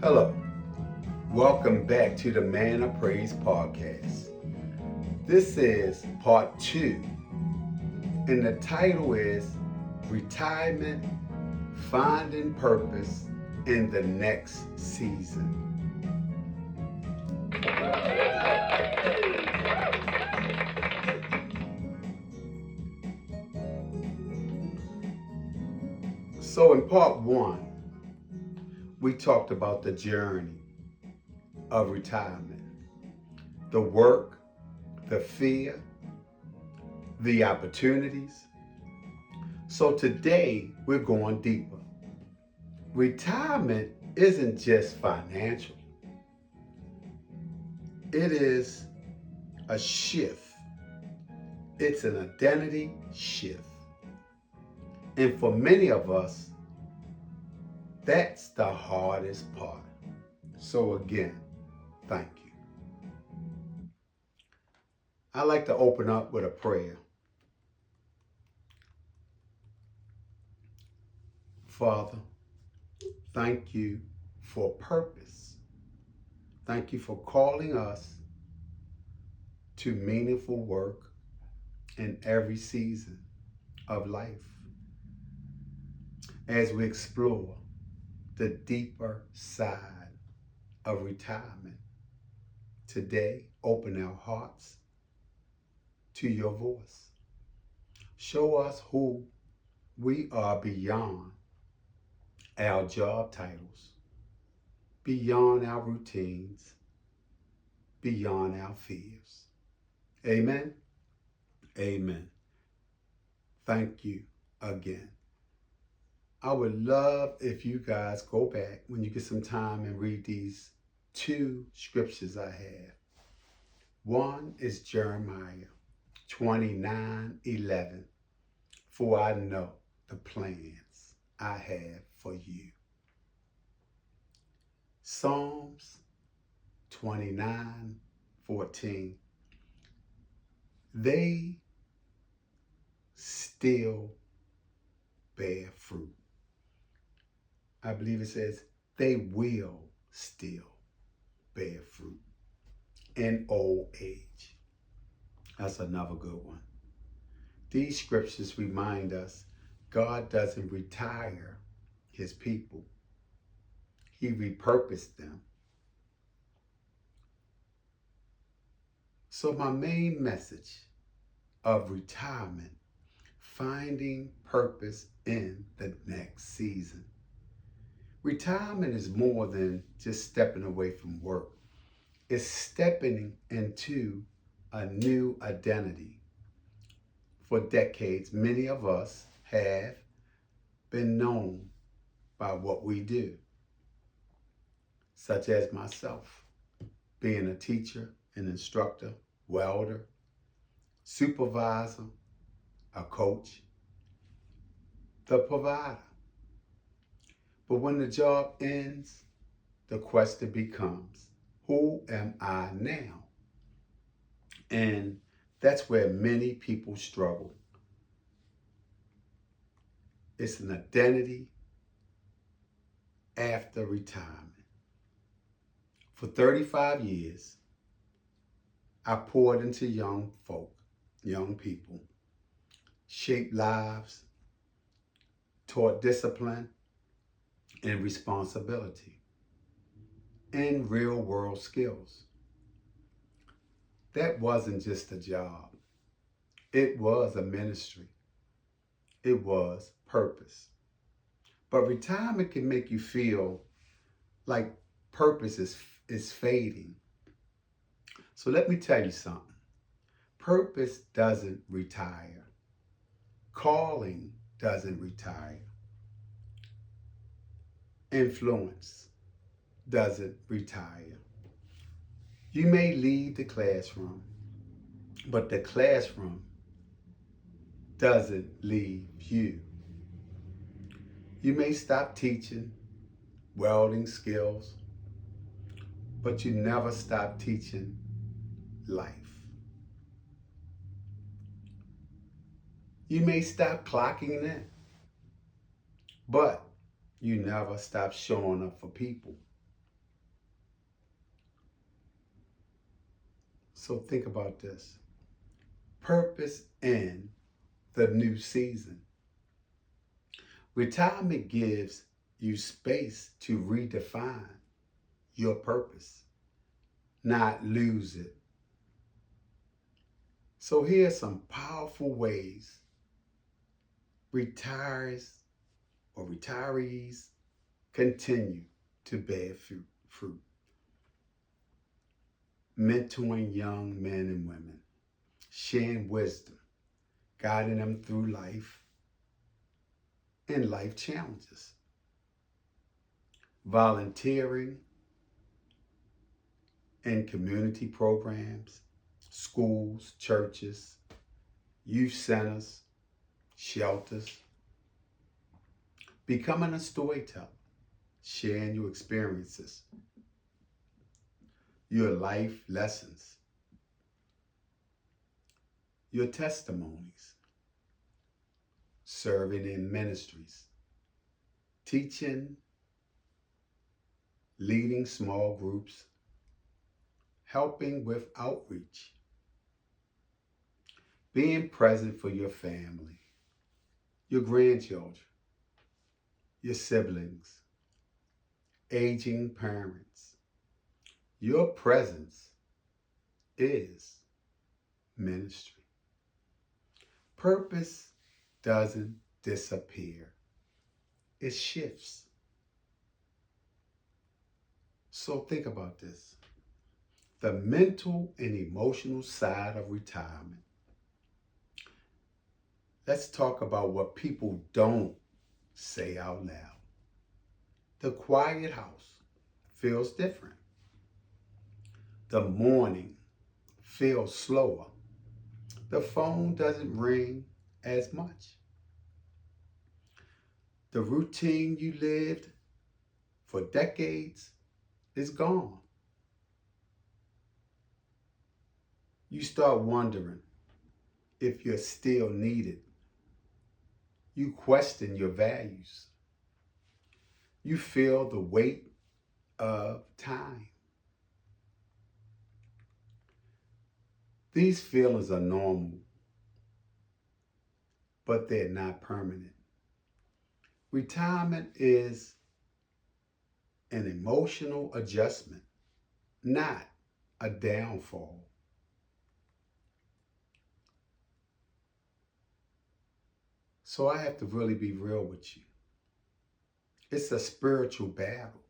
Hello, welcome back to the Man of Praise podcast. This is part two, and the title is Retirement Finding Purpose in the Next Season. So, in part one, we talked about the journey of retirement, the work, the fear, the opportunities. So, today we're going deeper. Retirement isn't just financial, it is a shift, it's an identity shift. And for many of us, that's the hardest part. So, again, thank you. I like to open up with a prayer. Father, thank you for purpose. Thank you for calling us to meaningful work in every season of life. As we explore the deeper side of retirement, today open our hearts to your voice. Show us who we are beyond our job titles, beyond our routines, beyond our fears. Amen. Amen. Thank you again. I would love if you guys go back when you get some time and read these two scriptures I have. One is Jeremiah 29:11. For I know the plans I have for you. Psalms 29:14. They still bear fruit. I believe it says they will still bear fruit in old age. That's another good one. These scriptures remind us God doesn't retire his people. He repurposed them. So my main message of retirement, finding purpose in the next season. Retirement is more than just stepping away from work. It's stepping into a new identity. For decades, many of us have been known by what we do, such as myself, being a teacher, an instructor, welder, supervisor, a coach, the provider. But when the job ends, the question becomes, who am I now? And that's where many people struggle. It's an identity after retirement. For 35 years, I poured into young folk, young people, shaped lives, taught discipline and responsibility, and real world skills. That wasn't just a job. It was a ministry. It was purpose. But retirement can make you feel like purpose is fading. So let me tell you something. Purpose doesn't retire. Calling doesn't retire. Influence doesn't retire. You may leave the classroom, but the classroom doesn't leave you. You may stop teaching welding skills, but you never stop teaching life. You may stop clocking in, but you never stop showing up for people. So think about this. Purpose in the new season. Retirement gives you space to redefine your purpose, not lose it. So here's some powerful ways retirees continue to bear fruit. Mentoring young men and women, sharing wisdom, guiding them through life and life challenges. Volunteering in community programs, schools, churches, youth centers, shelters. Becoming a storyteller, sharing your experiences, your life lessons, your testimonies, serving in ministries, teaching, leading small groups, helping with outreach, being present for your family, your grandchildren, your siblings, aging parents. Your presence is ministry. Purpose doesn't disappear, it shifts. So think about this. The mental and emotional side of retirement. Let's talk about what people don't say out loud. The quiet house feels different. The morning feels slower. The phone doesn't ring as much. The routine you lived for decades is gone. You start wondering if you're still needed. You question your values. You feel the weight of time. These feelings are normal, but they're not permanent. Retirement is an emotional adjustment, not a downfall. So I have to really be real with you. It's a spiritual battle.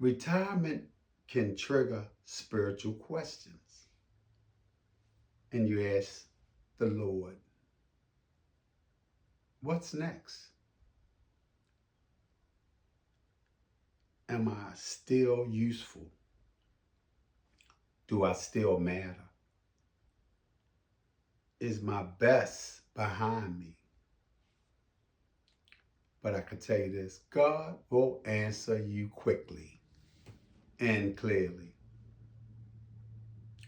Retirement can trigger spiritual questions. And you ask the Lord, what's next? Am I still useful? Do I still matter? Is my best behind me? But I can tell you this, God will answer you quickly and clearly.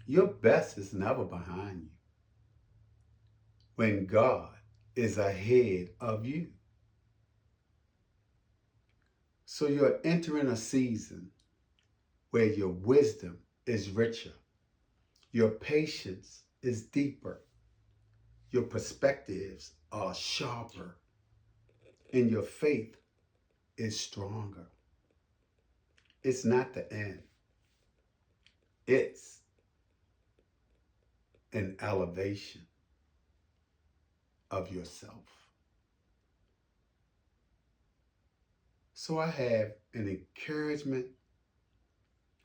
Your best is never behind you when God is ahead of you. So you're entering a season where your wisdom is richer, your patience is deeper, your perspectives are sharper, and your faith is stronger. It's not the end. It's an elevation of yourself. So I have an encouragement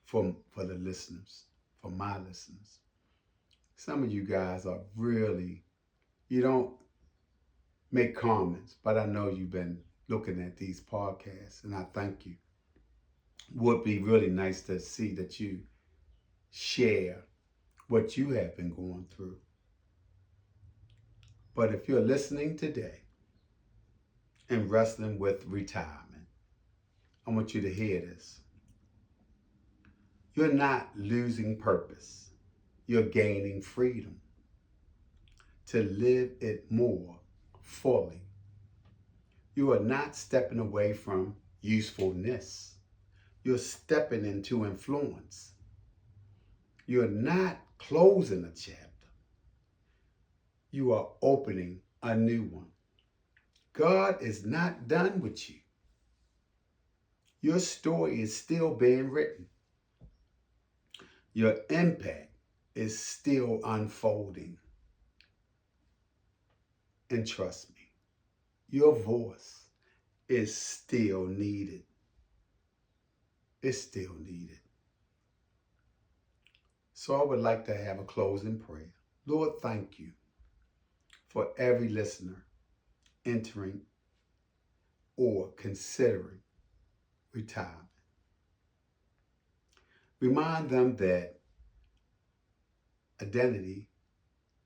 for the listeners, for my listeners. Some of you guys are really, you don't make comments, but I know you've been looking at these podcasts, and I thank you. Would be really nice to see that you share what you have been going through. But if you're listening today and wrestling with retirement, I want you to hear this. You're not losing purpose. You're gaining freedom to live it more fully. You are not stepping away from usefulness. You're stepping into influence. You're not closing a chapter. You are opening a new one. God is not done with you. Your story is still being written. Your impact is still unfolding. And trust me, your voice is still needed. It's still needed. So I would like to have a closing prayer. Lord, thank you for every listener entering or considering retirement. Remind them that identity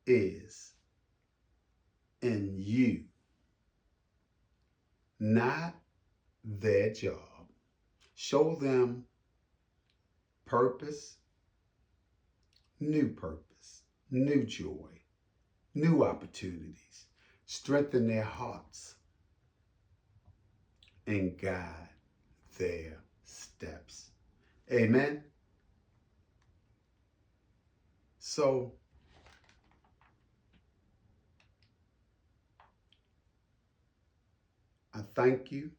is in you, not their job. Show them purpose, new joy, new opportunities. Strengthen their hearts and guide their steps. Amen. So, I thank you.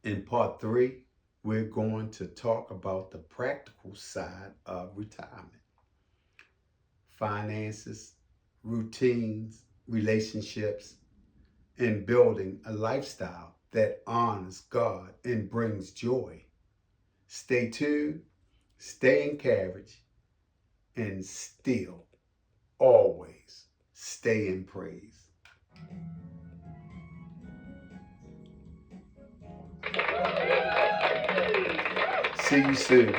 In part 3, we're going to talk about the practical side of retirement. Finances, routines, relationships, and building a lifestyle that honors God and brings joy. Stay tuned, stay encouraged, and still, always stay in praise. See you soon.